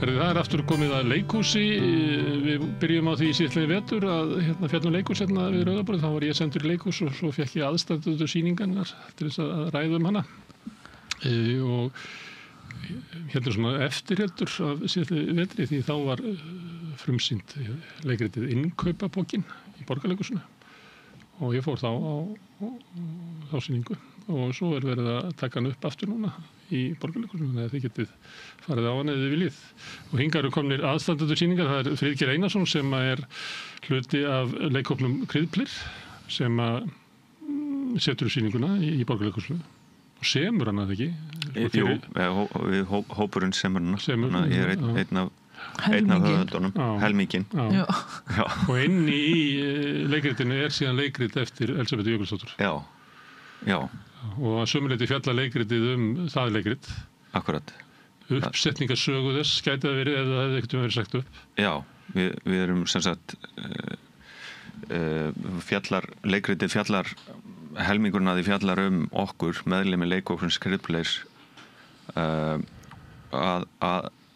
Það aftur komið að leikhúsi. Við byrjum á því síðastliðinn vetur að fjallum leikhús við Rauðaborðið. Þá var ég sendur í leikhús og svo fékk ég aðstandendur sýningarinnar til þess að ræða hana. Og hérna svona eftirheldur af síðastliðinn vetri því þá var frumsýnt leikritið Innkaupabókin í Borgarleikhúsinu. Og ég fór þá á þá sýningu og svo verið að taka hann upp aftur núna í Borgarleikhúsinu, þannig að þið getið farið á hann eða þið viljið. Og hingað eru komnir aðstandendur sýningar, það Friðgeir Einarsson sem hluti af leikhópnum Kryðplir sem setur sýninguna í Borgarleikhúsinu og semur hann að ekki. Jú, hópurinn semur hana, ég einn af höfundunum, helminginn. Já. Og inni í leikritinu síðan leikrit eftir Elsabetu Jökulsdóttur. Já. Og að sömuleyti fjalla leikritið það leikrit. Akkurat. Uppsetningarsögu þess gæti það verið eða það hefði ekkert verið sagt upp. Já, við erum sem sagt leikritið fjallar helmingurinn að því fjallar okkur meðlimi leikhópsins Kryðpleirs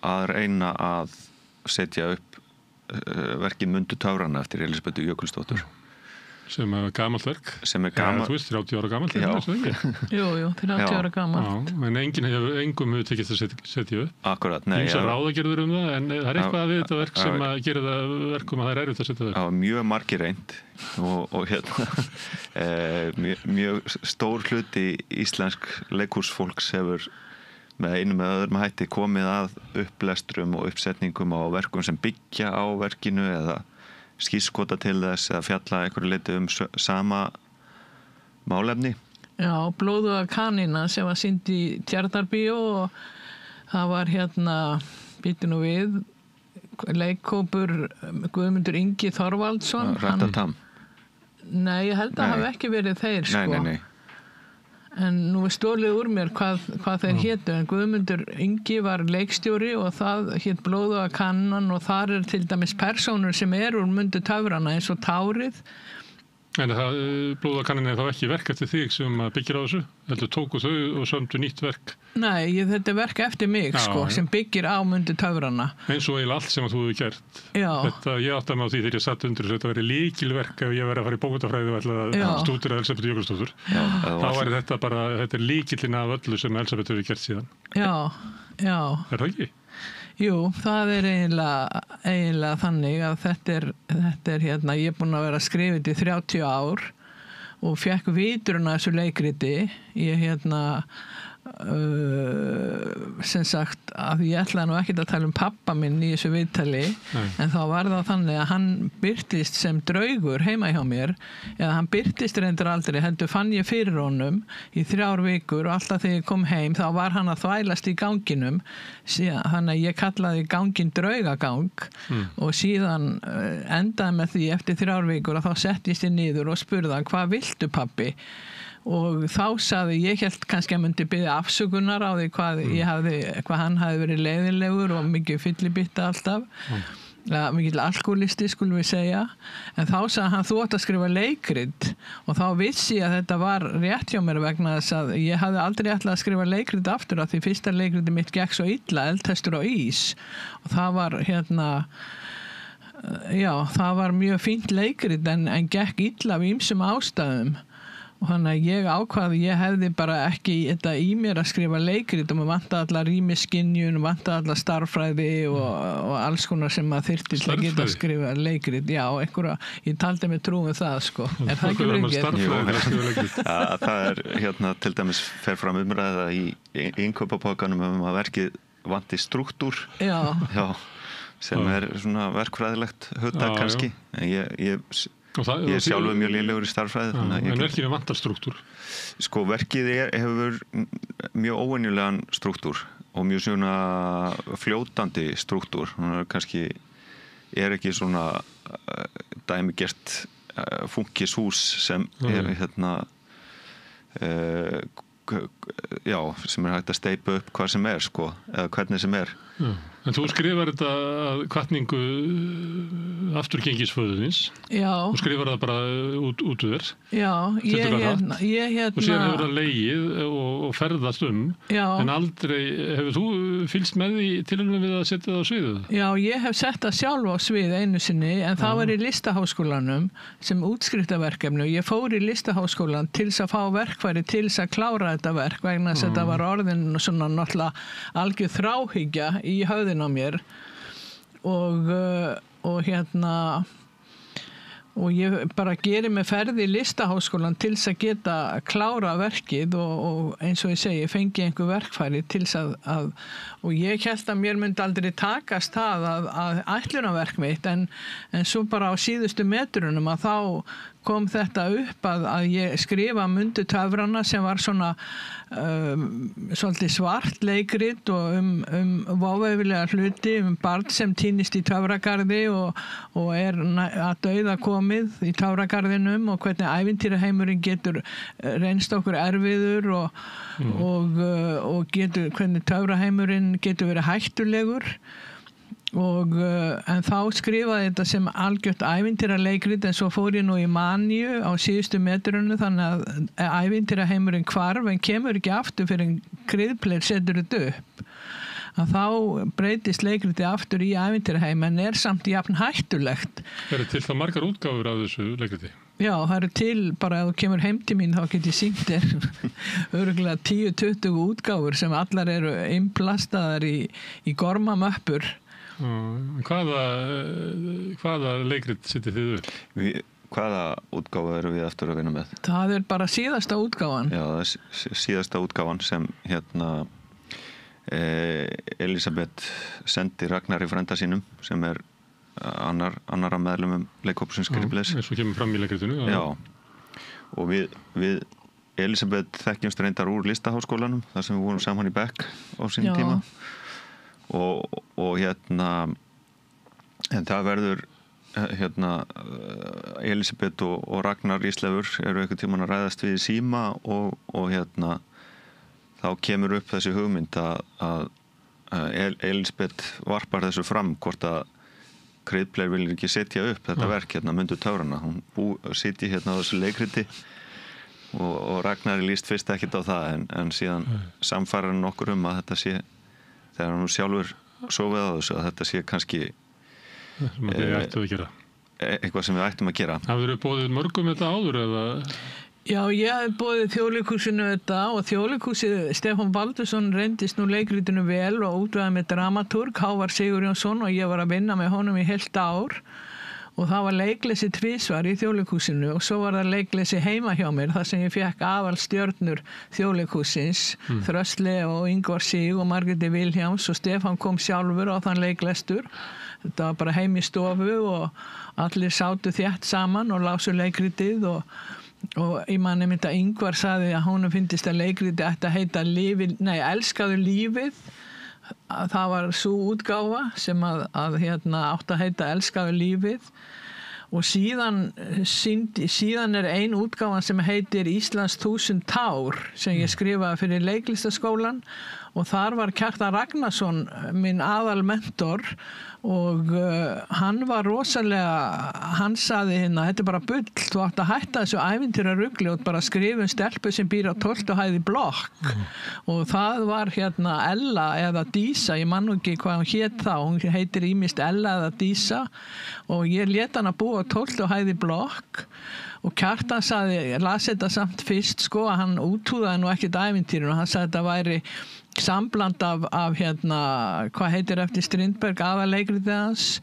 að reyna að setja upp verkið Mundu töfrana eftir Elísabetu Jökulsdóttur. Sem gamalt verk. Sem gamalt. Þú veist, 30 ára gamalt. Jú, 30 ára gamalt. Já, en engum hefur tekist að setja upp. Akkurat, nei. Ýmsar ráðagerðir það, en það eitthvað við þetta verk sem að gera það verkum að það erfitt að setja það upp. Já, mjög margir reynd og mjög stór hluti íslensk leikhúsfólks hefur með einum eða öðrum hætti komið að upplestrum og uppsetningum á verkum sem byggja á verkinu eða skírskota til þess að fjalla einhverju leyti sama málefni. Já, Blóðuga kanína sem var sýnd í Tjarnarbíó og það var býtu nú við leikhópur Guðmundur Ingi Þorvaldsson. Ratatam. Nei, ég held að hafi ekki verið þeir sko. Nei. En nú stólið úr mér hvað þeir hétu, en Guðmundur Ingi var leikstjóri og það hét Blóðuga kanínan og þar til dæmis persónur sem úr Mundu töfrana eins og Tárið. En Blóðuga kanínan þá ekki verk eftir þig sem byggir á þessu? Heldur tóku þau og sömdu nýtt verk? Nei, þetta verk eftir mig sem byggir á Mundu töfrana. Eins og eiginlega allt sem þú hefur gert. Já. Ég átti mig á því þegar ég satt undir þetta væri lykilverk ef ég væri að fara í bókmenntatafræði og ætla að stúdera Elsabetu Jökulsdóttur. Þá væri þetta lykillinn af öllu sem Elsabetu hefur gert síðan. Já. Það ekki? Jú, það eiginlega þannig að þetta ég búin að vera að skrifa þetta í 30 ár og fekk vitrun að þessu leikriti. Ég sem sagt að ég ætlaði nú ekkert að tala pappa minn í þessu viðtali en þá var það þannig að hann birtist sem draugur heima hjá mér eða hann birtist reyndar aldrei heldur fann ég fyrir honum í 3 vikur og alltaf þegar ég kom heim þá var hann að þvælast í ganginum þannig að ég kallaði gangin draugagang og síðan endaði með því eftir 3 vikur að þá settist ég niður og spurði hann hvað viltu pabbi og þá sagði ég hélt kannski að myndi biðja afsökunar á því hvað hann hafði verið leiðinlegur og mikið fyllibitta alltaf mikið alkoholisti skulum við segja en þá sagði hann þú átt að skrifa leikrit og þá vissi ég að þetta var rétt hjá mér vegna þess að ég hafði aldrei ætlað að skrifa leikrit aftur af því fyrsta leikriti mitt gekk svo illa Eldhestur á ís og það var það var mjög fínt leikrit en gekk illa af ýmsum ástæðum og þannig að ég ákvaði ég hefði bara ekki þetta í mér að skrifa leikrit og maður vantaði allar rýmisskynjun vantaði allar starffræði og alls konar sem maður þyrfti til að geta að skrifa leikrit, ég taldi mig trú með það sko, er það ekki verið? Það til dæmis fer fram umræða í innkaupapókanum að verkið vanti strúktúr sem svona verkfræðilegt hugtak kannski en ég sjálfur mjög lélegur í starffræði en verkinu vantar strúktúr? Sko verkið hefur mjög óvenjulegan strúktúr og mjög svona fljótandi strúktúr kannski ekki svona dæmigert funkishús sem sem hægt að steypa upp hvað sem sko eða hvernig sem En þú skrifar þetta hvatningu afturgengisföðuðins Já. og skrifar það bara út úr þér. Já, ég og síðan hefur það legið og ferðast en aldrei, hefur þú fylgst með því tilhörnum við að setja það á sviðið? Já, ég hef sett það sjálf á svið einu sinni en það var í Listaháskólanum sem útskriftaverkefni og ég fór í Listaháskólan til þess að fá verkfæri til þess að klára þetta verk vegna þess að þetta var orðin svona náttúrulega algjör þráhyggja í höfðin á mér og ég bara geri mig ferð í Listaháskólan til þess að geta klára verkið og eins og ég segi, fengi einhver verkfæri til þess að og ég hélt að mér myndi aldrei takast það að ætlunarverk mitt en svo bara á síðustu metrunum að þá kom þetta upp að ég skrifa Mundu töfrana sem var svona svolítið svart leikrit og váveiflega hluti barn sem týnist í töfragarði og að dauða komið í töfragarðinum og hvernig ævintýraheimurinn getur reynst okkur erfiður og getur, hvernig töfraheimurinn getur verið hættulegur en þá skrifaði þetta sem algjört ævintýraleikrit en svo fór ég nú í maníu á síðustu metrunum þannig að ævintýraheimurinn hvarf en kemur ekki aftur fyrir en kryðpleir setur þetta upp að þá breytist leikriti aftur í ævintýraheim en samt jafn hættulegt. Eru til það margar útgáfur af þessu leikriti? Já, það eru til, bara ef þú kemur heim til mín þá get ég sýnt þér örugglega 10-20 útgáfur sem allar eru innplastaðar í gormamöppur. Hvaða leikrit setið þið upp? Hvaða útgáfa eru við aftur að vinna með? Það bara síðasta útgáfan. Já, það síðasta útgáfan sem Elisabeth sendi Ragnari frænda sínum sem annar af meðlumum leikhópsins Skrifleys. Eins og kemur fram í leikritinu. Já, og við Elisabeth þekkjumst reyndar úr Listaháskólanum þar sem við vorum saman í bekk á sínum tíma. Og en það verður Elisabeth og Ragnar Íslefur eru einhvern tímann að ræðast við í síma og þá kemur upp þessi hugmynd að Elisabeth varpar þessu fram hvort að Kryðpleir viljir ekki setja upp þetta verk Mundu töfrana, hún sitji á þessu leikriti og Ragnar líst fyrst ekkert á það en síðan samfærir hann okkur að þetta sé þegar hann sjálfur sofið á þessu að þetta sé kannski eitthvað sem við ættum að gera. Hafðirðu boðið mörgum þetta áður eða? Já, ég hef boðið Þjóðleikhúsinu þetta og Þjóðleikhúsið Stefán Baldursson reyndist nú leikritinu vel og útvegaði með dramaturg Hávar Sigurjónsson og ég var að vinna með honum í heilt ár og það var leikleysi tvisvar í Þjóðleikhúsinu og svo var það leikleysi heima hjá mér þar sem ég fekk aðalstjörnur Þjóðleikhúsins, Þröstli og Ingvar Sig og Margréti Vilhjáms og Stefán kom sjálfur á þann leiklestur. Þetta var bara heim í stofu og allir sátu þétt saman og lásu leikritið og ég man einmitt að Ingvar sagði að honum fyndist að leikritið ætti að heita Elskaðu lífið. Það var svo útgáfa sem að átt að heita Elskaðu lífið og síðan ein útgáfan sem heitir Íslands 1000 tár sem ég skrifaði fyrir leiklistaskólan og þar var Kjartan Ragnarsson minn aðalmentor og hann var rosalega, hann sagði þetta bara bull, þú átt að hætta þessu ævintýrarugli og bara skrifa stelpu sem býr á 12. hæð í blokk og það var Ella eða Dísa, ég man nú ekki hvað hún hét þá, hún heitir ýmist Ella eða Dísa og ég lét hann að búa á 12. hæð í blokk og Kjartan sagði, ég las þetta samt fyrst að hann útúðaði nú ekkert ævintýrinu og hann sagði þetta væri sambland af hvað heitir eftir Strindberg aðaleikritið hans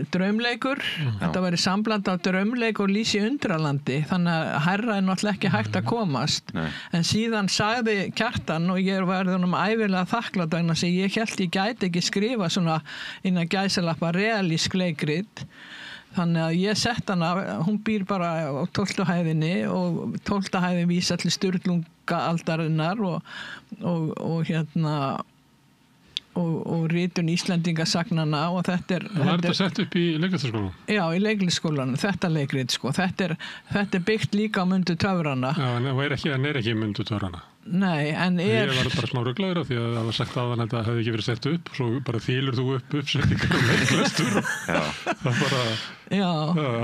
draumleikur þetta væri sambland af draumleik og Lýsi undralandi þannig að hærra náttúrulega ekki hægt að komast en síðan sagði Kjartan og ég var ævilega þakklátt vegna sem ég hélt ég gæti ekki skrifa svona innan gæsalappa realísk leikrit þannig að ég sett hana, hún býr bara á 12. hæðinni og 12. hæðin vísa til Sturlunga aldarinnar og og ritun Íslendingasagnana og þetta er... Var þetta sett upp í leiklistarskólanum? Já, í leiklistarskólanum, þetta leikrit sko. Þetta er byggt líka á Mundu töfrana. Já, en hann er ekki Mundu töfrana. Nei, en er... Ég var bara smá ruglaður af því að það var sagt að þetta hefði ekki verið sett upp, svo bara þýlur þú upp uppsetningar og leiklistur og það bara... Já.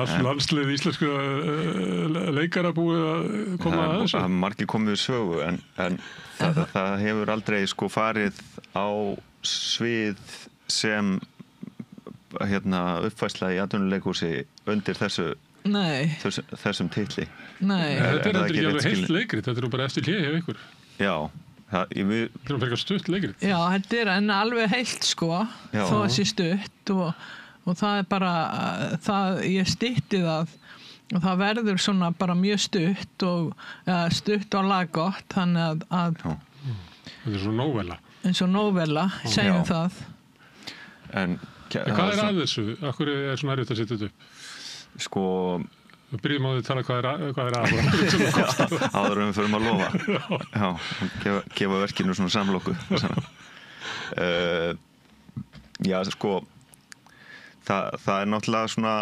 Allt landslið íslensku leikara búið að koma að þessu. Það er margir komið við sögu, en það hefur aldrei sko farið á svið sem uppfærsla í atvinnuleikhúsi undir þessum titli. Nei. Þetta er ekki alveg heilt leikrit, þetta er bara eftir hlé hjá ykkur. Já. Þetta er fyrir stutt leikrit. Já, þetta er en alveg heilt sko, þó að sé stutt og það er bara, ég stytti það og það verður svona bara mjög stutt og stutt og laggott, þannig að þetta er svona novella. Eins og novella, segjum það. En hvað er að þessu? Akkur er svona erfitt að setja þetta upp? Sko... Við byrjum á því að tala hvað er að. Áður við förum að lofa. Já, gefa verkinu svona samlokku. Já, sko, það er náttúrulega svona,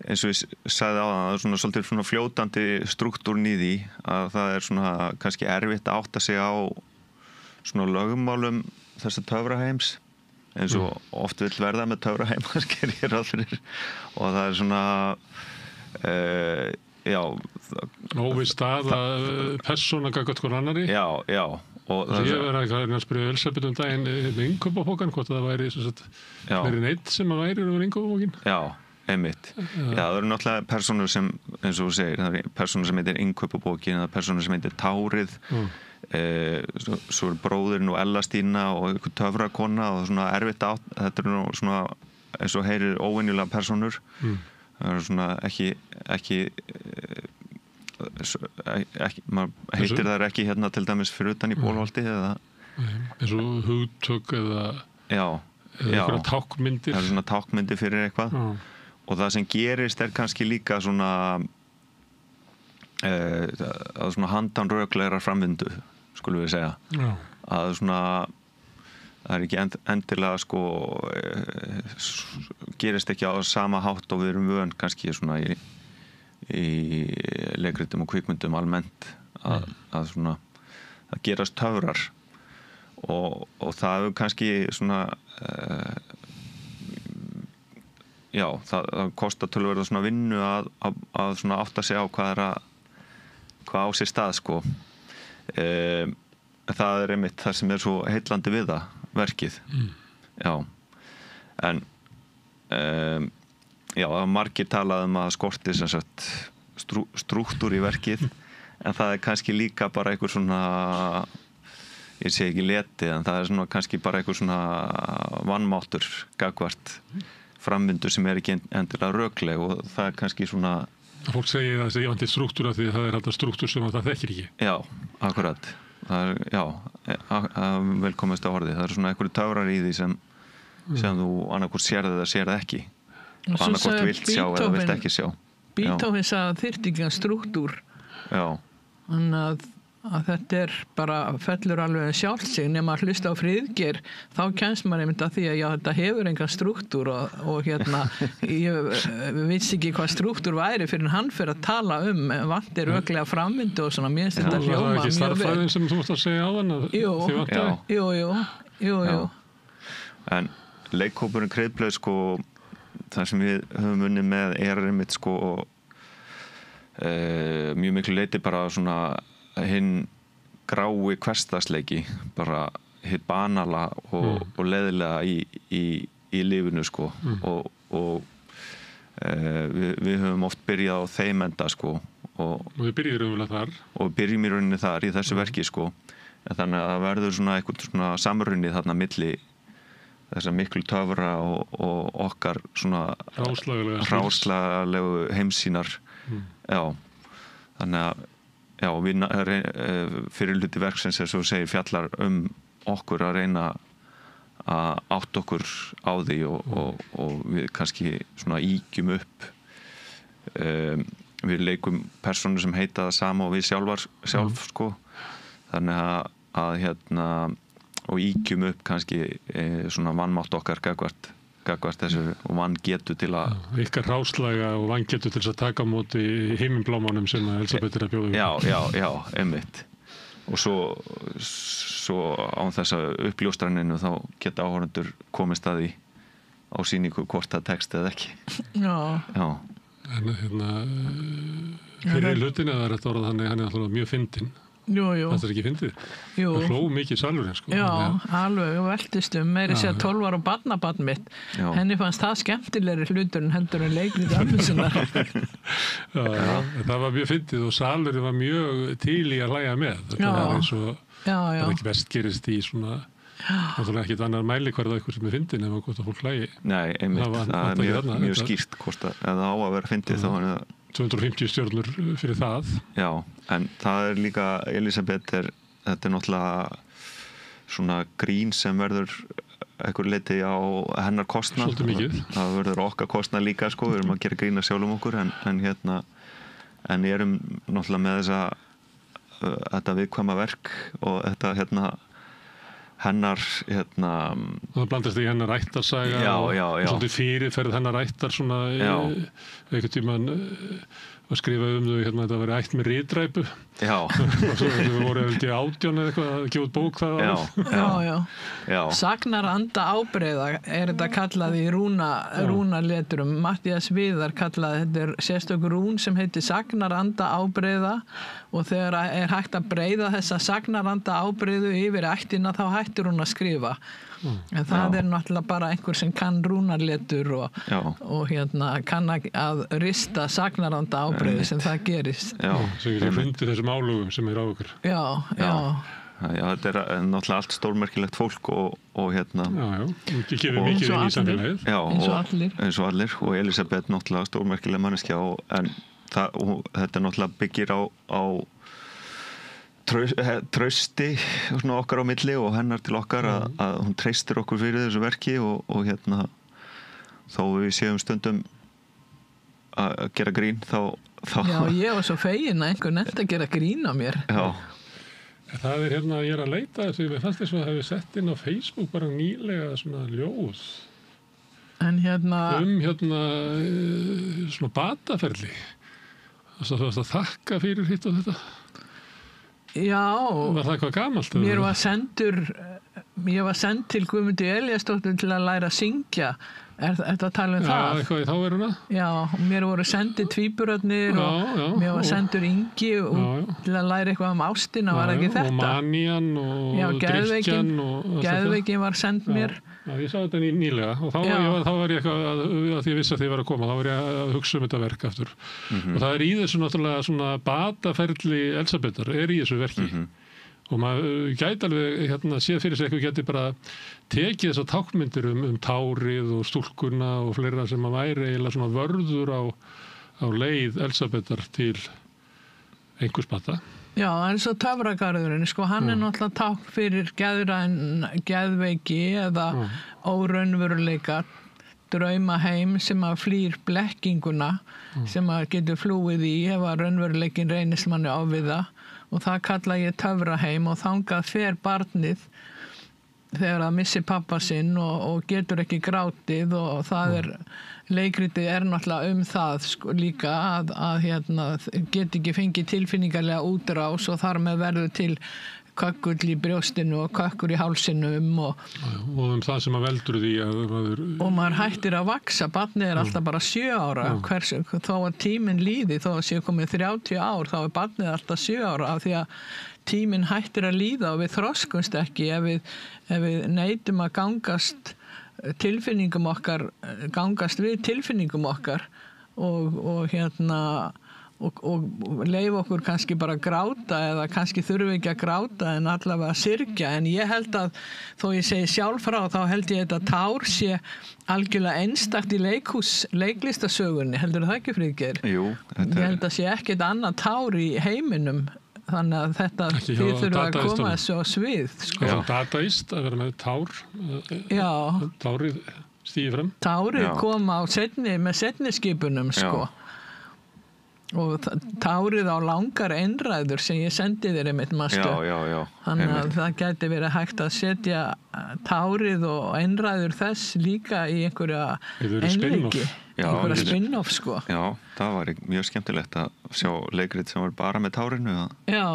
eins og ég sagði áðan, það er svona svolítið svona fljótandi struktúrn í því að það er svona kannski erfitt að átta sig á svona lögmálum þessa töfraheims eins og oft vill verða með töfraheim og það er svona óviss staða persóna gagnvart hvort annarri. Já og ég verið að spyrja Elsabet daginn með innkaupabókan hvort það væri verið neitt sem að væri yfir innkaupabókin. Já, einmitt. Já, það eru náttúrulega persónur sem, eins og þú segir, það eru persónur sem heitir innkaupabókin eða persónur sem heitir Tárið. Svo er bróðurinn og Ellastína og einhver töfrakona og svona erfitt átt, þetta er nú svona eins og heyrir óvenjulega persónur. Það er svona ekki maður heitir þær ekki hérna til dæmis fyrir utan í Bólholti eða eins og hugtök eða einhverja tákmyndir. Það er svona tákmyndir fyrir eitthvað og það sem gerist er kannski líka svona að svona handanröglegrar framvindu skulum við segja að svona það er ekki endilega sko gerist ekki á sama hátt og við erum vön kannski svona í leikritum og kvikmyndum almennt að svona það gerast töfrar og það hefur kannski svona það kostar töluvert svona vinnu að svona átta sig á hvað á sér stað sko. Það er einmitt það sem er svo heillandi við það verkið. En margir talað um að skorti sem sagt strúktúr í verkið en það er kannski líka bara einhver svona ég segi ekki leti en það er svona kannski bara einhver svona vanmáttur gagnvart framvindu sem er ekki endilega rökleg og það er kannski svona Fólk segir að það er struktúra því það er alltaf struktúr sem það þekkir ekki. Já, akkurat. Það er velkomist á orði. Það er svona einhverju töfrar í því sem þú annarkvort sérð eða sérð ekki. Og annarkvort vilt sjá eða vilt ekki sjá. Beethoven sagði þyrftingan struktúr. Já. Þannig að þetta er bara fellur alveg sjálft sig nema að hlusta á Friðgeir þá kemst maður einmitt að því að þetta hefur engan struktúr og hérna ég veist ekki hvað struktúr væri fyrir hann fyrir að tala vantir röglega framvindu og svona mér finnst þetta hljóma mjög vel. Það er ekki starffræðin sem þú mást að segja á þann Jú. En leikhópurinn Kreiðblöð sko það sem við höfum unnið með er einmitt sko mjög miklu leyti bara svona hinn grái hversdagsleiki bara hitt banala og leiðilega í lífinu sko og við höfum oft byrjað á þeim enda sko og við byrjum í rauninni þar í þessu verki sko en þannig að það verður svona eitthvað svona samrunni þarna milli þessar miklu töfra og okkar svona hráslagalegu heimsýnar þannig að fyrir hluti verksins eins og segir fjallar okkur að reyna að átta okkur á því og við kannski svona ígjum upp við leikum persónur sem heita það sama og við sjálf sko þannig að ýkjum upp kannski svona vannmátt okkar gagvart þessu og vangetu til að ykkar ráðslega og vangetu til þess að taka á móti himinblámanum sem að Elisabeth er að bjóða já, einmitt og svo án þess að uppljóstraninu þá geta áhorfendur komist að því á sýningu hvort það tekst eða ekki já. En fyrir hlutin eða þetta orða þannig hann er alltaf mjög fyndinn. Jú. Það er ekki fyndið. Það hló mikið salurinn sko. Já, alveg, og veltistum meiri segja 12 ára barnabarn mitt. Henni fannst það skemmtilegri hlutur en heldur en leikrið ömmusinnar. Það var mjög fyndið og salurinn var mjög til í að hlæja með. Þetta var eins og það er ekki best gerist í svona það er ekkert annar mælikvarða eitthvað sem er fyndin ef hvort að fólk hlægi. Nei, einmitt, það er mjög skýrt hvort að ef það á að vera fyndið þá er það 250 stjörnur fyrir það. Já, en það er líka Elisabeth þetta er náttúrulega svona grín sem verður einhver leiti á hennar kostnað. Svolítið mikið. Það verður okkar kostnað líka sko, við erum að gera grína sjálfum okkur en ég erum náttúrulega með þetta viðkvæma verk og þetta hennar það blandast í hennar ættarsaga og svolítið fyrirferð hennar ættar svona einhvern tímann að skrifa þau þetta væri ætt með ritræpu og svo við voru 18 eða eitthvað að gefa út bók það Sagnaranda ábreiða er þetta kallað í rúnaletrum. Matthías Viðar kallaði þetta sérstök rún sem heitir Sagnaranda ábreiða og þegar er hægt að breiða þessa Sagnaranda ábreiðu yfir ættina þá hættir hún að skrifa. En það er náttúrulega bara einhver sem kann rúnarletur og kann að rista Sagnaranda ábreiðu sem það gerist. Sem ég myndi þessum álugum sem er á okkur. Já, þetta er náttúrulega allt stórmerkilegt fólk og gefur mikið inn í samfélagið. Eins og allir og Elisabeth náttúrulega stórmerkileg manneskja en þetta náttúrulega byggir á trausti svona okkar á milli og hennar til okkar að hún treystir okkur fyrir þessu verki og þó við séum stundum að gera grín þá Já, ég var svo fegin að einhver nefnt að gera grín á mér. Það er ég er að leita þessu, ég fannst þess að það hefði sett inn á Facebook bara nýlega svona ljóð svona bataferli það að þakka fyrir hitt og þetta. Já. Var það eitthvað gamalt? Ég var send til Guðmundu Elíasdóttur til að læra að syngja. Er þetta að tala um það? Já, eitthvað í þáveruna. Já, mér voru sendið tvíburarnir og mér var sendur Ingi til að læra eitthvað um ástina, var ekki þetta? Og manían og drykkjan. Geðveikin var send mér. Já, ég sá þetta nýlega og þá var ég eitthvað að ég vissi að þið var að koma, þá var ég að hugsa um þetta verk aftur. Og það er í þessu náttúrulega svona bataferli Elisabethar, er í þessu verki. Og maður gæti alveg séð fyrir sig eitthvað geti bara tekið þessar tákmyndir um tárið og stúlkuna og fleira sem að væri eiginlega svona vörður á leið Elisabethar til einhvers bata. Já, eins og töfragarðurinn, hann er náttúrulega tákn fyrir geðveiki eða óraunveruleika, draumaheim sem að flýr blekkinguna sem að getur flúið í ef að raunveruleikin reynist manni ofviða. Og það kalla ég töfraheim og þangað fer barnið þegar það missir pappa sinn og getur ekki grátið og það leikritið er náttúrulega það líka að get ekki fengið tilfinningarlega útrás og þar með verður til kökkull í brjóstinu og kökkur í hálsinum og það sem að veldur því og maður hættir að vaksa, barnið er alltaf bara 7 ára þó að tíminn líði, þó að sé komið 30 ár þá er barnið alltaf 7 ára af því að tíminn hættir að líða og við þroskumst ekki ef við neitum að gangast við tilfinningum okkar og leyfa okkur kannski bara að gráta eða kannski þurfum ekki að gráta en allavega að syrgja en ég held að þó ég segi sjálf frá þá held ég að tár sé algjörlega einstakt í leiklistasögunni, heldur það ekki Friðgeir? Jú. Ég held að sé ekkert annað tár í heiminum þannig að þetta þið þurfum að koma þessu á svið Já, dataist að vera með tár tárið stíði fram Tárið koma með seinni skipunum og tárið á langar einræður sem ég sendi þér einmitt, manstu. Já. Þannig að það gæti verið hægt að setja tárið og einræður þess líka í einhverja einleiki, einhverja spin-off sko. Já, það var mjög skemmtilegt að sjá leikrit sem var bara með tárinu. Já.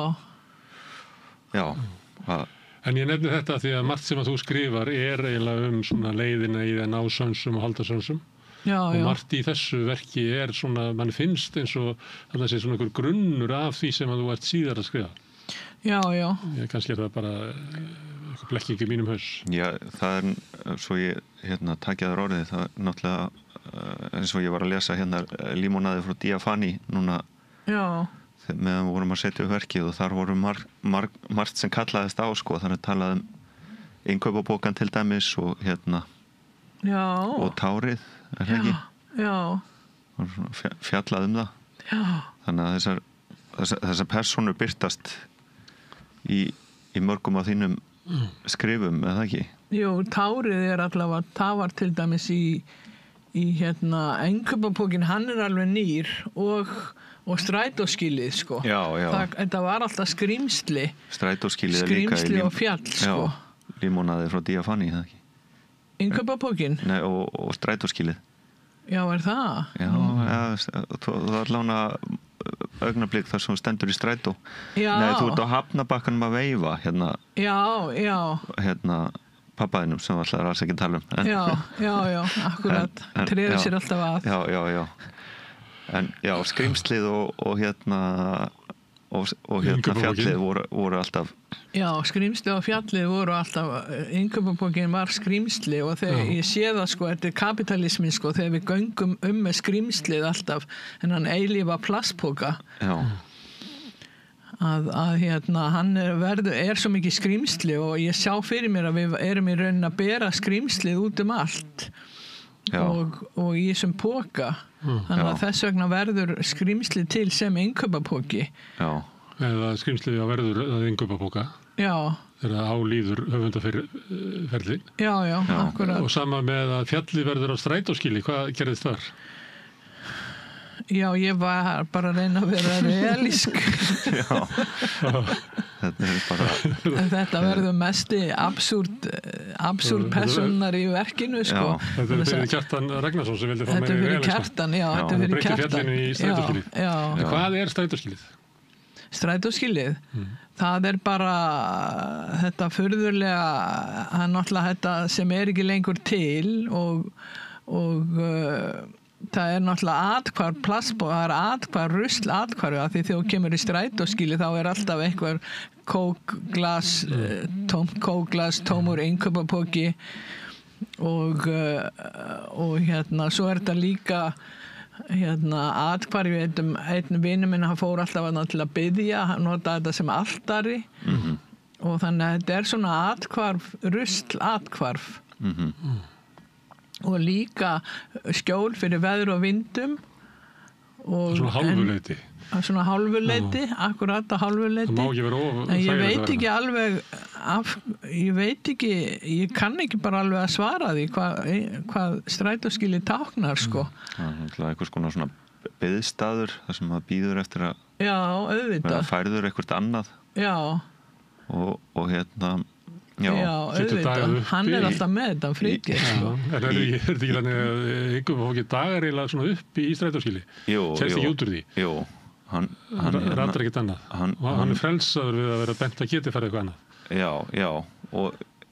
En ég nefni þetta því að margt sem að þú skrifar eiginlega svona leiðina í að ná sönsum og halda sönsum. Og margt í þessu verki svona, mann finnst eins og það sé svona einhver grunnur af því sem að þú ert síðar að skrifa. Já. Kannski það bara eitthvað blekking í mínum haus. Já, það svo ég takja þar orðið, það náttúrulega eins og ég var að lesa Límonaði frá Diafani núna. Meðan við vorum að setja upp verkið og þar voru margt sem kallaðist á sko, þannig að talaði innkaupabókan til dæmis og og tárið ekki? Já. Fjallað það. Já. Þannig að þessar persónur birtast í mörgum af þínum skrifum, eða ekki? Jú, tárið allavega, það var til dæmis í innkaupabókin, hann alveg nýr og strætóskýlið, sko. Já. Þetta var alltaf skrímsli. Strætóskýlið líka skrímsli og fjall, sko. Já, Límonaði frá Diafani, eða ekki? Innkaupabókin? Nei, og strætóskýlið. Já, það? Það var lána augnablik þar sem stendur í strætó. Já. Nei, þú ert á hafnabakkanum að veifa, Já. Pappaðinum sem alltaf alls ekki tala um. Já, akkurat. Treður sér alltaf að. Já. En já, skrímslið og fjallið voru alltaf. Já, skrímsli og fjallið voru alltaf, innkaupabókin var skrímsli og þegar ég sé það sko, þetta kapitalismin sko, þegar við göngum með skrímslið alltaf, hennan eilífa plastpoka. Já. Að hann svo mikið skrímsli og ég sjá fyrir mér að við erum í raunin að bera skrímslið út allt. Og í þessum póka. Þannig að þess vegna verður skrímsli til sem innkaupabóki. Já. Eða skrímslið að verður að innkaupabóka. Já. Þegar álíður höfundaferli. Já, akkurat. Og sama með að fjallið verður á strætóskýli, hvað gerðist þar? Já, ég var bara að reyna að vera realísk. Já. Þetta verður mesti absúrd personar í verkinu, sko. Þetta fyrir Kjartan Ragnarsson sem vildi fá meira realisma. Þetta fyrir Kjartan. Fjallinu í strætóskýlið. Já. Hvað strætóskýlið? Strætóskýlið? Það bara þetta furðurlega, hann náttúrulega þetta sem ekki lengur til og það náttúrulega atkvarf plastbóð, það atkvarf, rusl atkvarf af því þegar þú kemur í strætóskýli þá alltaf einhver kókglas, tómur innkaupapóki og svo þetta líka atkvarf, einn vinur minn hann fór alltaf til að biðja, hann notaði þetta sem altari og þannig að þetta svona atkvarf, rusl atkvarf og líka skjól fyrir veður og vindum og svona hálfuleyti akkurat á hálfuleyti það má ekki vera en ég veit ekki alveg ég kann ekki bara alveg að svara því hvað strætóskýli táknar sko. Það eitthvað svona biðstaður þar sem maður bíður eftir að vera færður eitthvað annað og Já, auðvitað, hann alltaf með þetta Friðgeir sko. En þetta ekki þannig að innkaupabóki dagar eiginlega svona upp í strætóskýli kemst ekki út úr því hann ratar ekkert annað og hann frelsaður við að vera bent að geti farið eitthvað annað Já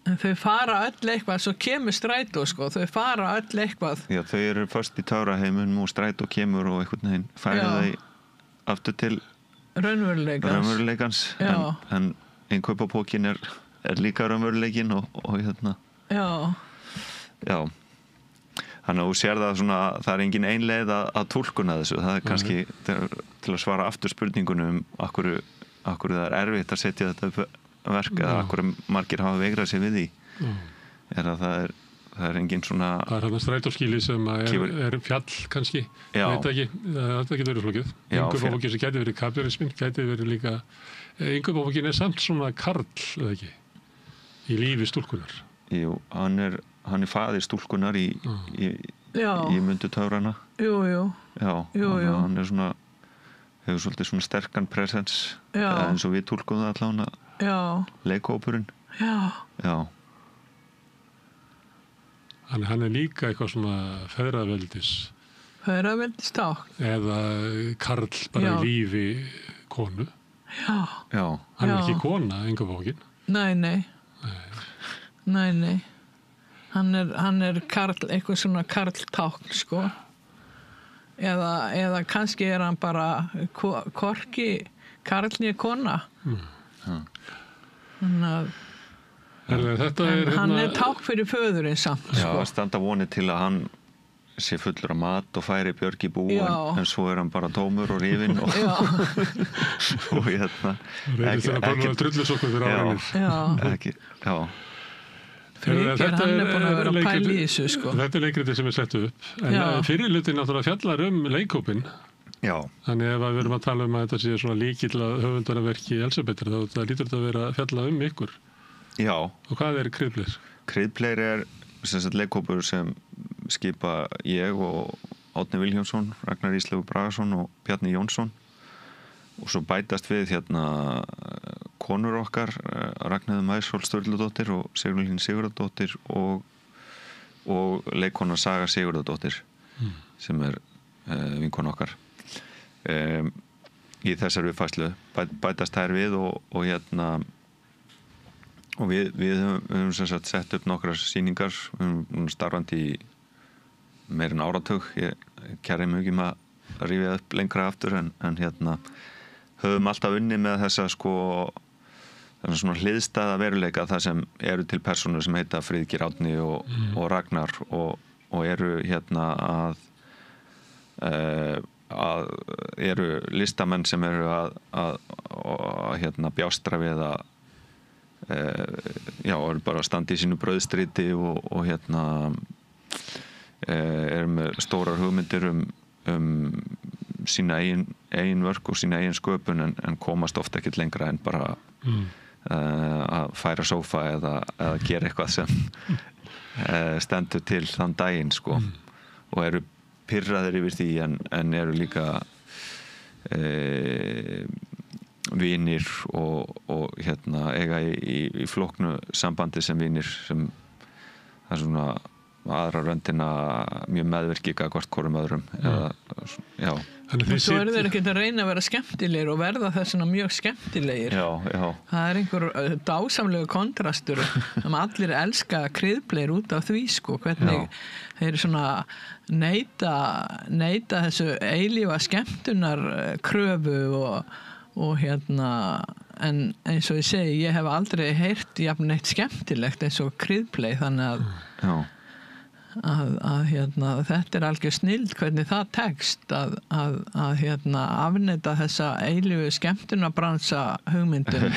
En þau fara öll eitthvað svo kemur strætó sko, þau fara öll eitthvað Já, þau eru först í táraheimunum og strætó kemur og einhvern veginn færa þau aftur til raunveruleikans en innkaupabókin er líka raunveruleikin og Já Þannig að þú sér það svona, það er engin ein leið að túlkuna þessu, það er kannski til að svara aftur spurningunum akkur það er erfitt að setja þetta upp verk eða akkur margir hafa veigrað sér við því er að það er engin svona Það er þarna strætóskýli sem er fjall kannski, veit ekki þetta getur verið flókið innkaupabókin sem gæti verið kapitalismin, gæti verið líka innkaupabókin samt svona karl, eða ekki í lífi stúlkunar Jú, hann er faðir stúlkunar í myndu töfrana Jú Já, hann er svona hefur svolítið svona sterkan presens Já. eins og við túlkum það allavega Já, leikópurinn. já, Já, Hann er líka eitthvað svona feðraveldis feðraveldistákn. eða karl bara Já. í lífi konu. Já, já, Hann er Já. ekki kona, enga bókin. nei. Hann er karl, eitthvað svona karltákn, sko. Eða kannski er hann bara hvorki karl né kona. Þannig að Þetta er hann er tákn fyrir föðurinn samt, já, sko. standa vonið til að hann sé fullur af mat og færi Björg í bú Já. en svo er hann bara tómur og rifinn og, Já, og hérna Reyndist að bara að drullusokkur fyrir Já. árinir. já. ekki, já, Fríkir, hann er búin að vera að pæla í þessu, sko. Þetta er leikritið sem er sett upp. En Já. fyrir hlutin náttúrulega fjallar leikhópinn. já, Þannig ef við erum að tala að þetta sé svona líkill að höfundarverki Elsabetar, þá lítur þetta að vera að fjalla ykkur. já. Og hvað er Kryðbleir? Kryðbleir er sem sagt leikhópur sem skipa ég og Árni Vilhjálmsson, Ragnar Íslaugur Bragason og Bjarni Jónsson og svo bætast við hérna konur okkar, Ragnheiður Maísól Sturludóttir og Sigurlín Sigurðardóttir og leikkona Saga Sigurðardóttir sem er vinkona okkar í þessari uppfærslu bætast þær við og hérna og við höfum sem sagt sett upp nokkrar sýningar, við höfum starfandi í meir en áratug, ég kæri mjög um að rífja upp lengra aftur en hérna höfum alltaf unnið með þessa sko þessa svona hliðstæða veruleika þar sem eru til persónur sem heita Friðgeir Árni og Ragnar og eru hérna að eru listamenn sem eru að hérna bjástra við að já, eru bara að standa í sínu brauðstriti og hérna eru með stórar hugmyndir sína eigin vörk og sína eigin sköpun en komast oft ekkert lengra en bara að færa sófa eða gera eitthvað sem stendur til þann daginn sko og eru pirraðir yfir því en eru líka vinir og hérna eiga í flóknu sambandi sem vinir sem það er svona aðra röndina mjög meðvirki gagnvart hvorum öðrum eða, já. Og svo eru þeir ekkert að reyna að vera skemmtilegir og verða þessuna mjög skemmtilegir. Já. Það er einhver dásamlegu kontrastur sem allir elska Kryðbleir út af því sko, hvernig þeir svona neita þessu eilífa skemmtunar kröfu og hérna en eins og ég segi, ég hef aldrei heyrt jafn neitt skemmtilegt eins og Kryðbleir þannig að hérna, þetta er algjör snild hvernig það tekst að hérna, afneita þessa eilífu skemmtunarbransa hugmyndum.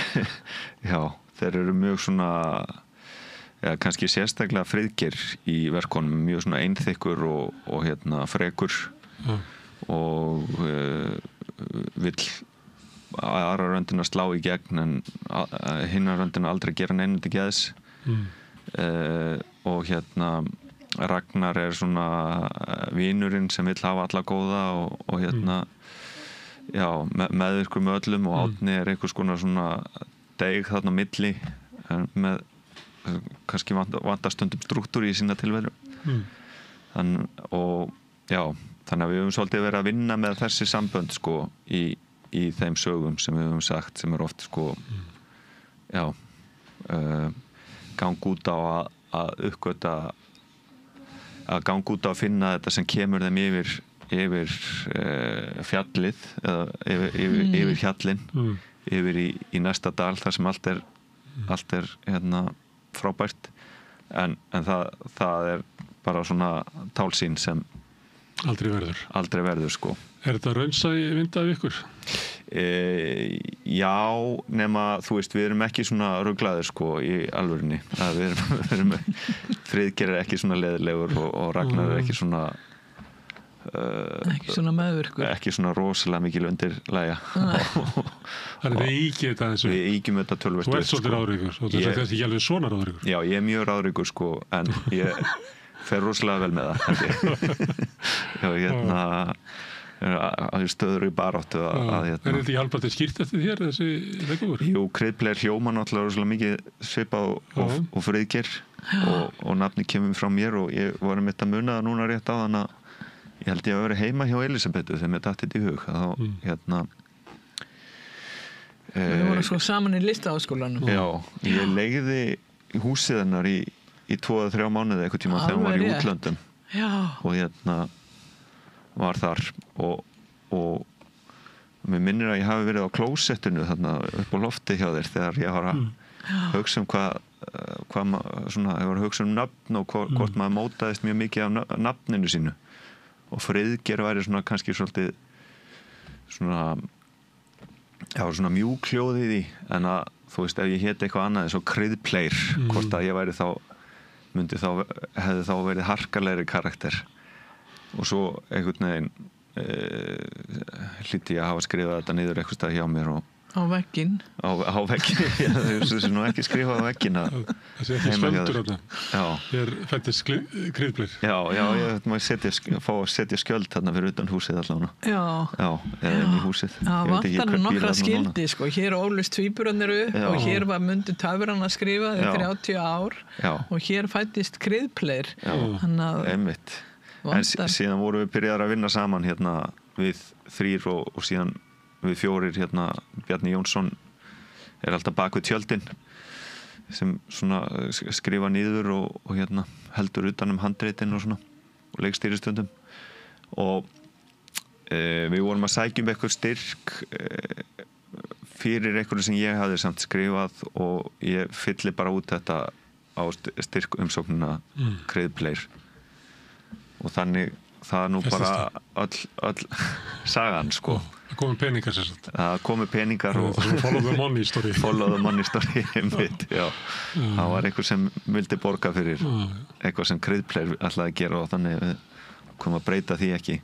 Já, þeir eru mjög svona kannski sérstaklega Friðgeir í verkonum mjög svona einþykkur og hérna frekur og vill aðra röndina slá í gegn en hinna röndina aldrei gera neinum til geðs og hérna Ragnar er svona vinurinn sem vill hafa alla góða og hérna já, meðvirkur með öllum og Árni er einhvers konar svona deig þarna á milli með kannski vantar stundum struktúr í sína tilveru og já, þannig að við höfum svolítið verið að vinna með þessi sambönd sko í þeim sögum sem við höfum sagt sem er oft sko já ganga út á að uppgöta að ganga út á að finna þetta sem kemur þeim yfir fjallið eða yfir hjallinn yfir í næsta dal þar sem allt er hérna frábært en það er bara svona tálsýn sem aldrei verður sko. Er þetta raunsæ mynd af ykkur? Já, nema þú veist, við erum ekki svona ruglaðir sko í alvörinni við erum Friðgeir er ekki svona leiðilegur og Ragnar er ekki svona ekki svona meðvirkur ekki svona rosalega mikil undirlægja Þannig við ígjum þetta þessu við ígjum þetta tölvert Þú ert svolítið ráðríkur og þetta er ekki alveg svona ráðríkur Já, ég er mjög ráðríkur sko en ég fer rosalega vel með það já, hérna stöður í baráttu Er þetta í halbart skýrt eftir þér, þessi leikúr? Jú, Kryddpleir hljóma náttúrulega rosalega mikið svipað og Friðgeir og nafni kemur frá mér og ég var mitt að muna það núna rétt á þannig að ég held ég að vera heima hjá Elisabetu þegar mér datt þetta í hug þá Við vorum sko saman í Listaháskólanum. Já, ég leigði húsið hennar í 2-3 mánuði eitthvað tíma þegar hún var í útlöndum. Já. Og var þar og mér minnir að ég hafi verið á klósettinu þarna upp á lofti hjá þér þegar ég var að hugsa hvað svona, ég var að hugsa nafn og hvort maður mótaðist mjög mikið af nafninu sínu og Friðgeir væri svona kannski svolítið svona mjúkljóðið í en að þú veist ef ég héti eitthvað annað eins og Kryddpleir hvort að ég væri hefði þá verið harkalegri karakter og svo einhvern veginn hlýtti ég að hafa skrifað þetta niður eitthvað stað hjá mér og á vegginn á vegginn, þessu sem nú ekki skrifað á vegginn þessi ekki skjöldur þér fættist Kryddpleir ég fá að setja skjöld þarna fyrir utan húsið allavega eða inn í húsið það vantar nokkra skildi sko, hér ólust tvíburarnir upp og hér var Mundi Töfran að skrifa í 30 ár og hér fættist Kryddpleir einmitt en síðan vorum við byrjaðar að vinna saman hérna við 3 og síðan við 4 hérna, Bjarni Jónsson alltaf bak við tjöldin sem svona skrifa niður og hérna heldur utan handritin og svona og leikstýristundum og við vorum að sækja eitthvað styrk fyrir eitthvað sem ég hafði samt skrifað og ég fylli bara út þetta á styrkumsóknina Kryddpleir og þannig það nú bara öll sagan sko Það komu peningar sér satt. Það komu peningar og follow the money story. Follow the money story einmitt, það var einhver sem vildi borga fyrir eitthvað sem Kryddpleir ætlaði að gera og þannig við komum að breyta því ekki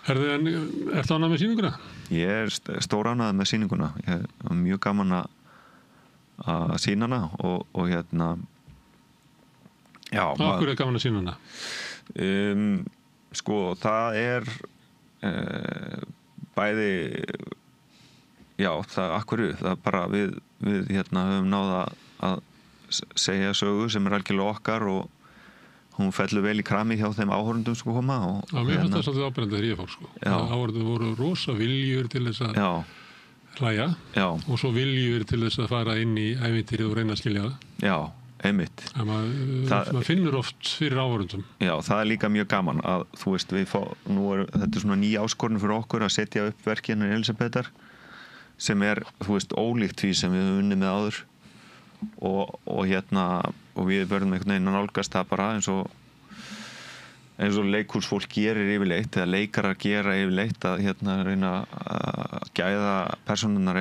Ertu ánægð með sýninguna? Ég stóránægð með sýninguna ég er mjög gaman að sýna hana og hérna Akkur er gaman að sýna hana? Sko, það er bæði það akkurru það bara við hérna höfum náða að segja sögu sem algjörlega okkar og hún fellur vel í krami hjá þeim áhorfendum sko koma mér finnst það svolítið áberandi þegar ég fór sko áhorfendur voru rosa viljur til þess að hlæja og svo viljur til þess að fara inn í ævintýrið og reyna að skilja það einmitt maður finnur oft fyrir áhorfendum það er líka mjög gaman að þú veist þetta er svona ný áskorun fyrir okkur að setja upp verkinu Elisabetar sem þú veist ólíkt því sem við höfum unnið með áður og hérna og við verðum einhvern veginn að nálgast það bara eins og leikhúsfólk gerir yfirleitt eða leikarar gera yfirleitt að hérna reyna að gæða persónurnar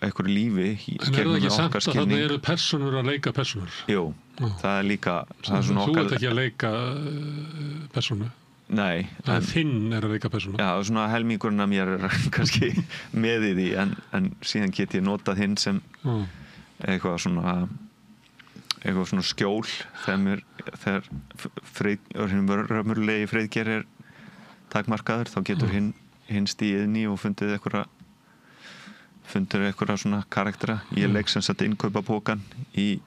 einhverju lífi en er það ekki samt að þannig eru persónur að leika persónur? Jú, það er líka það er þú ert ekki að leika persónu? Nei þinn er að leika persónu? Já, svona helmingurinn að mér er kannski með í því en síðan get ég notað hinn sem eitthvað svona skjól þegar raunverulegi Friðgeir er takmarkaður þá getur hinn stíð inn í og fundið eitthvað svona karaktera ég leik sem sagt innkaupapókan í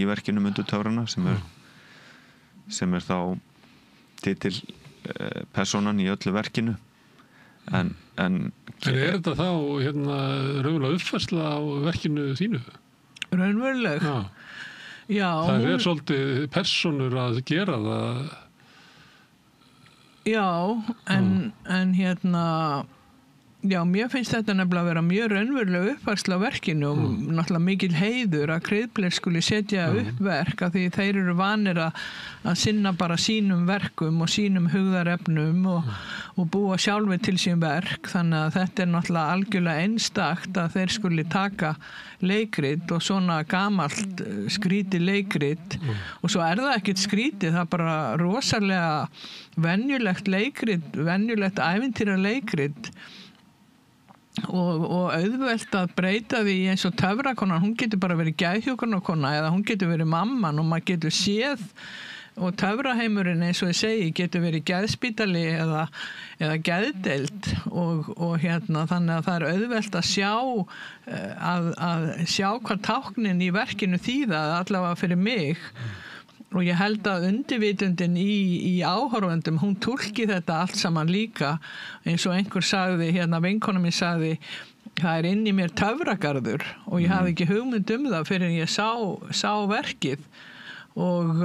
verkinu Mundi Töfrana sem er þá titil persónan í öllu verkinu en er þetta þá hérna raunverulega uppfærsla á verkinu þínu? Raunveruleg? Já það er svolítið persónur að gera það en hérna mér finnst þetta nefnilega að vera mjög raunveruleg uppfærsla á verkinu og náttúrulega mikil heiður að Kryddpleir skuli setja upp verk af því þeir eru vanir að sinna bara sínum verkum og sínum hugðarefnum og búa sjálfur til sín verk þannig að þetta er náttúrulega algjörlega einstakt að þeir skuli taka leikrit og svona gamalt skrítið leikrit og svo er það ekkert skrítið, það er bara rosalega venjulegt leikrit, venjulegt ævintýra leikrit og auðvelt að breyta því eins og töfrakonan, hún getur bara verið geðhjúkrunarkona eða hún getur verið mamman og maður getur séð og töfraheimurinn eins og ég segi getur verið geðspítali eða geðdeild og hérna þannig að það er auðvelt að sjá að sjá hvað táknin í verkinu þýða allavega fyrir mig og ég held að undirvitundin í áhorfendum hún túlki þetta allt saman líka eins og einhver sagði hérna vinkona mín sagði það er inn í mér töfragarður og ég hafði ekki hugmynd það fyrir en ég sá verkið og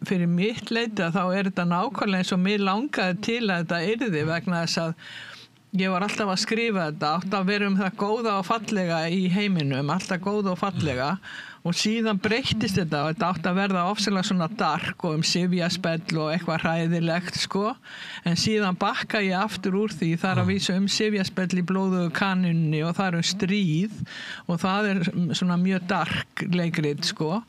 fyrir mitt leyti þá er þetta nákvæmlega eins og mér langaði til að þetta yrði vegna þess að ég var alltaf að skrifa þetta átt að vera það góða og fallega í heiminum alltaf góða og fallega og síðan breyttist þetta og þetta átt að verða ofsalega svona dark og sifjaspell og eitthvað hræðilegt sko en síðan bakka ég aftur úr því þar að vísa sifjaspell í blóðugu kanunni og það stríð og það svona mjög dark leikrit sko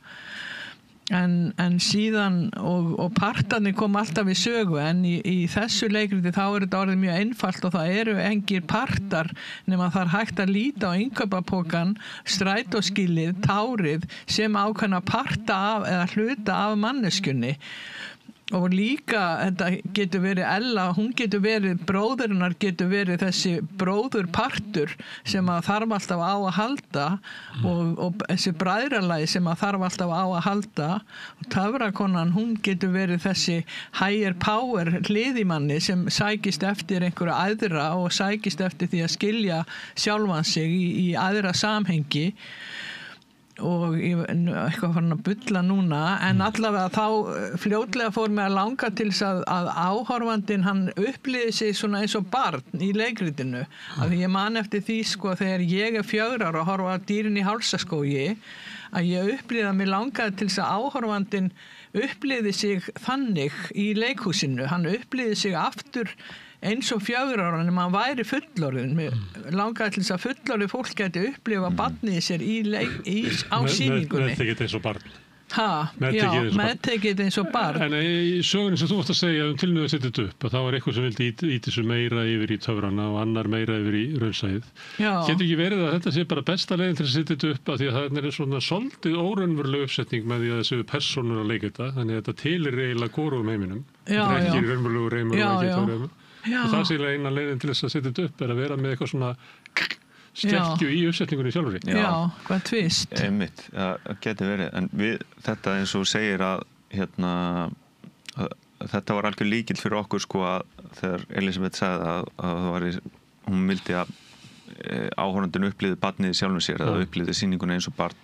en síðan og partarnir kom alltaf í sögu en í þessu leikriti þá þetta orðið mjög einfalt og það eru engir partar nema það hægt að líta á innkaupapokan, strætóskýlið, tárið sem ákveðna parta af eða hluta af manneskjunni og líka þetta getur verið Ella, hún getur verið bróðurinnar getur verið þessi bróðurpartur sem að þarf alltaf á að halda og þessi bræðralagi sem að þarf alltaf á að halda og töfrakonan hún getur verið þessi higher power hliðimanni sem sækist eftir einhverju æðra og sækist eftir því að skilja sjálfan sig í æðra samhengi og ég eitthvað farin að bulla núna en allavega þá fljótlega fór mig að langa til þess að áhorfandinn hann upplýði sig svona eins og barn í leikritinu að ég man eftir því sko þegar ég 4 ára og horfa Dýrin í hálsaskógi að ég upplýði að mig langaði til þess að áhorfandinn upplýði sig þannig í leikhúsinu hann upplýði sig aftur eins og 4 ára en maður væri fullorðin langaði til þess að fullorðið fólk geti upplifa barnið sér á sýningunni meðtekið eins og barn meðtekið eins og barn en í sögunni sem þú varst að segja tilnöðu að setja þetta upp að þá var eitthvað sem vildi íti þessu meira yfir í töfrana og annar meira yfir í raunsæið getur ekki verið að þetta sé bara besta leiðin til að setja þetta upp að því að það er svona svolítið óraunveruleg uppsetning með því að þessu persónur að leika þetta þannig að þetta tilir eiginlega hvorum heiminum þetta er ekki raunverulegur heimur og ekki töfraheimur og það sé eina leiðin til þess að setja þetta upp er að vera með eitthvað svona skekkju í uppsetningunni sjálfur hvað tvist einmitt, getur verið en þetta eins og segir að hérna þetta var algjör líkill fyrir okkur sko að þegar Elisabeth sagði að hún vildi að áhorfandinn upplýði barnið sjálfum sér eða upplýði sýninguna eins og barn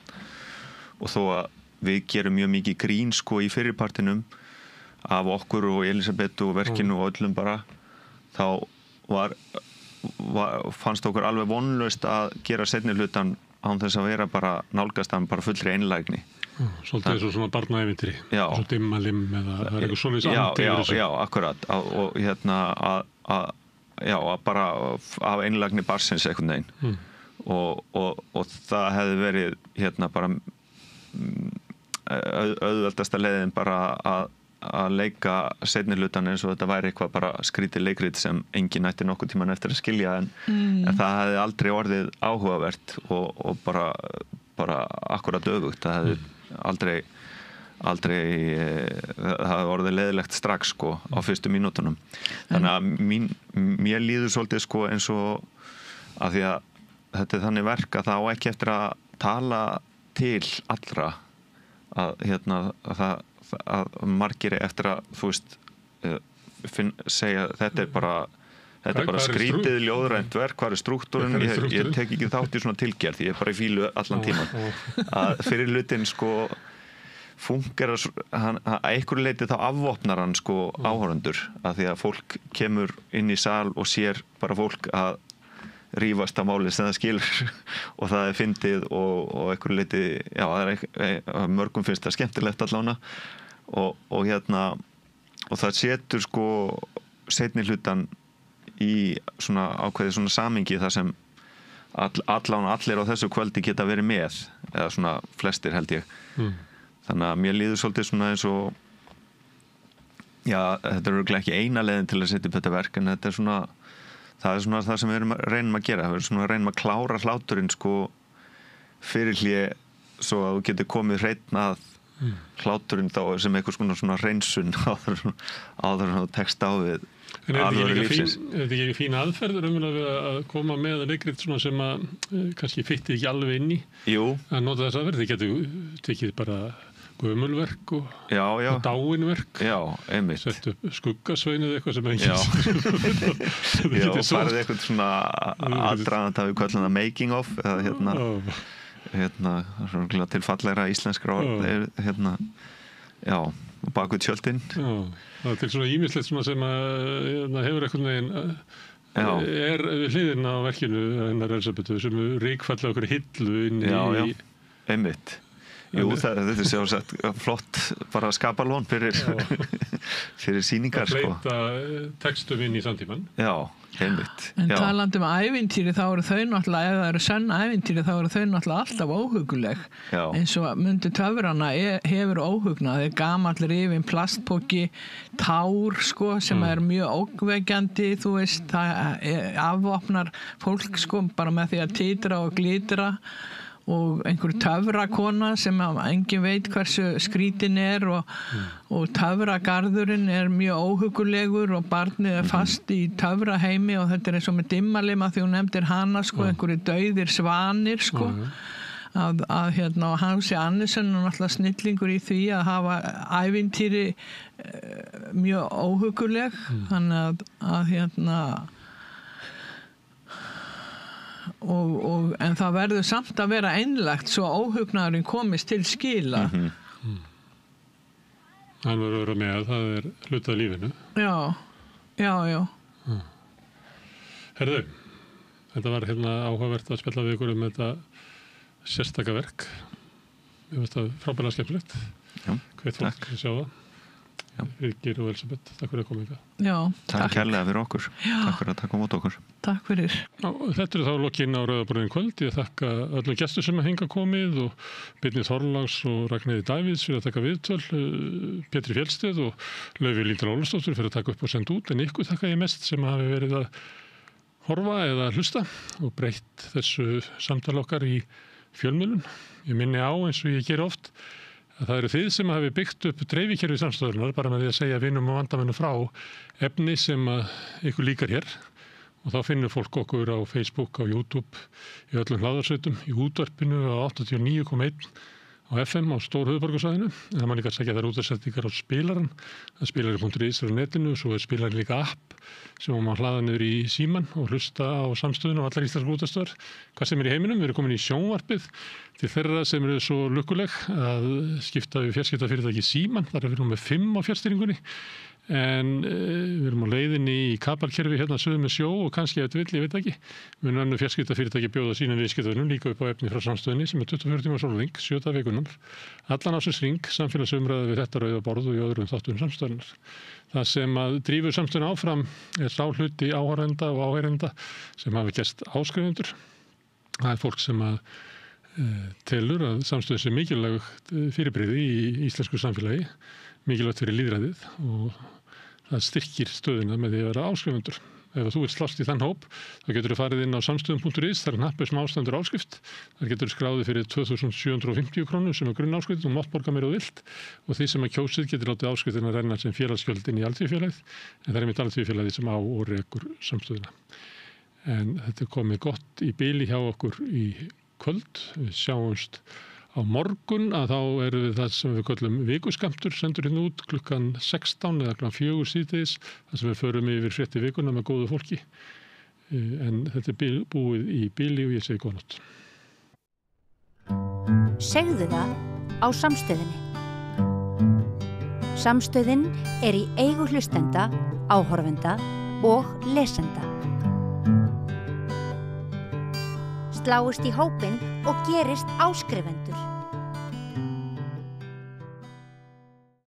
og þó að við gerum mjög mikið grín sko í fyrirpartinum af okkur og Elisabeth og verkinu og öllum bara þá fannst okkur alveg vonlaust að gera seinni hlutan án þess að vera bara nálgast hann bara fullri einlægni svolítið eins og svona barnaævintýri svo dimmalim eða það er eitthvað svona já, akkurat og hérna að bara af einlægni barnsins einhvern veginn og það hefði verið hérna bara auðveldasta leiðin bara að leika seinni hlutan eins og þetta væri eitthvað bara skrítið leikrit sem enginn ætti nokkuð tíman eftir að skilja en það hefði aldrei orðið áhugavert og bara akkurat öfugt það hefði aldrei það hefði orðið leiðilegt strax sko á fyrstu mínútunum þannig að mér líður svolítið sko eins og að því að þetta er þannig verk að það á ekki eftir að tala til allra að hérna að margir eftir að þú veist segja þetta er bara skrítið ljóðrænt verk, hvað er struktúrin ég tek ekki þátt í svona tilgerð ég er bara í fílu allan tíman að fyrir hlutin sko funkar að einhverju leiti þá afvopnar hann sko áhorfendur að því að fólk kemur inn í sal og sér bara fólk að rífast á máli sem það skilur og það er fyndið og einhverju leiti já, mörgum finnst það skemmtilegt allána og hérna og það setur sko seinni hlutan í svona ákveðið svona samingi þar sem allir á þessu kvöldi geta verið með eða svona flestir held ég þannig að mér líður svolítið svona eins og já, þetta er örugglega ekki eina leiðin til að setja upp þetta verk en þetta er svona það sem við reynum að gera við reynum að klára hláturinn sko fyrir hlé svo að þú getur komið hreinn að hláturinn þá sem einhvers konar svona hreinsun áður en þú tekst á við alvöru lífsins. Er þetta ekki fín aðferður við að koma með leikrit svona sem að kannski fytti ekki alveg inn í? Jú. Að nota þess aðferð, þið getur tekið bara gömulverk og dáinverk. Já, einmitt. Sett upp skuggasveinið eitthvað sem enginn Já, farið eitthvað svona aðdragandi við köllum það making of eða svona til fallegra íslenskra orð já, bak við tjöldin. Já, það til svona ýmislegt svona sem að hefur einhvern veginn er við hliðin á verkinu hennar Elsabetu sem ríkfalla okkur hillu inn í einmitt. Jú, þetta er sjálfsagt flott bara skapalón fyrir sýningar að fleyta textum inn í samtíman. Já, einmitt. En talandi ævintýri þá eru þau náttúrulega, ef það eru sönn ævintýri þá eru þau náttúrulega alltaf óhuguleg. Eins og Mundi töfrana hefur óhugnað, það er gamall rifinn plastpoki, tár sem er mjög ógnvekjandi, þú veist, það afvopnar fólk bara með því að titra og glitra. Og einhver töfrakona sem engin veit hversu skrítin er og töfragarðurinn er mjög óhugulegur og barnið er fast í töfraheimi og þetta er eins og með dimmalima því hún nefndir hana einhverju dauðir svanir að og Hansi Andersen er náttúrulega snillingur í því að hafa ævintýri mjög óhuguleg þannig að en það verður samt að vera einlægt svo óhugnaðurinn komist til skila. Hann verður að vera með, það er hluti af lífinu. Já. Herðu, þetta var áhugavert að spjalla við ykkur þetta sérstaka verk. Ég veist það frábærlega skemmtilegt. Hvet fólk að sjá það. Birgir og Elsabet, takk fyrir að koma hingað. Já, takk kærlega fyrir okkur. Takk fyrir að taka á móti okkur. Takk fyrir. Þetta þá lokinn á Rauðaborðin kvöld. Ég þakka öllum gestur sem hinga komið og Birnir Þorláks og Ragnheiði Davíðs fyrir að taka viðtöl, Pétri Fjellsteð og Laufey Líndal Ólafsdóttur fyrir að taka upp og senda út, en ykkur þakka ég mest sem hafi verið að horfa eða hlusta og breytt þessu samtal okkar í fjölmiðlun. Ég minni á eins og ég geri oft að það eru þið sem hafi byggt upp dreifikerfi samstöðunar bara með því að segja vinum og vandamönnum frá efni sem ykkur líkar hér og þá finnur fólk okkur á Facebook, á YouTube, í öllum hlaðarsveitum, í útvarpinu á 89,1 á FM á stór höfuðborgarsvæðinu en það má líka segja þær útvarpsendingar á spilaran það er spilari.is á netinu og svo er spilarin líka app sem má hlaða niður í síman og hlusta á samstöðuna og allar íslenskar útvarpsstöðvar hvað sem er í heiminum, við erum komin í sjónvarpið til þeirra sem eru svo lukkuleg að skipta við fjarskiptafyrirtæki síman, þar er við með 5 á fjarstýringunni en við erum á leiðinni í kabalkerfi hérna suður með sjó og kannski ef þetta vill, ég veit ekki við erum önnur fjarskiptafyrirtæki bjóða sínum viðskiptavinum líka upp á efni frá samstöðinni sem er 24 tíma sólarhring, 7 vikunar allan ársins hring, samfélagsumræðu við þetta rauða borð og í öðrum þáttum samstöðunar það sem að drífur samstöðuna áfram er sá hluti áhorfenda og áheyrenda sem hafi gerst áskrifendur það er fólk sem að telur að samstöðin sé mikilvægt fyrirbrigði í íslensku samfélagi mikilvægt fyrir lýðræðið og það styrkir stöðuna með því að vera áskrifendur. Ef þú vilt slást í þann hóp, þá getur þú farið inn á samstöðum.is, það er hnappur sem ástandur áskrift. Þar getur þú skráðið fyrir 2.750 krónur sem er grunnáskrift og mátt borga meira og vilt og því sem að kjósið getur látið áskriftina renna sem félagsgjöld inn í Alþýðufélagið en það er einmitt Alþýðufélagið sem á og rekur samstöðuna. En þetta er komið gott í bili hjá okkur í kvöld. Við sjáumst á morgun að þá eru við það sem við kallum vikuskammtur sendur hérna út klukkan 16 eða klukkan 4 síðdegis þar sem við förum yfir frétti vikuna með góðu fólki en þetta er búið í bili og ég segi góða nótt. Segðu það á Samstöðinni. Samstöðin er í eigu hlustenda, áhorfenda og lesenda. Sláist í hópinn og gerist áskrifendur.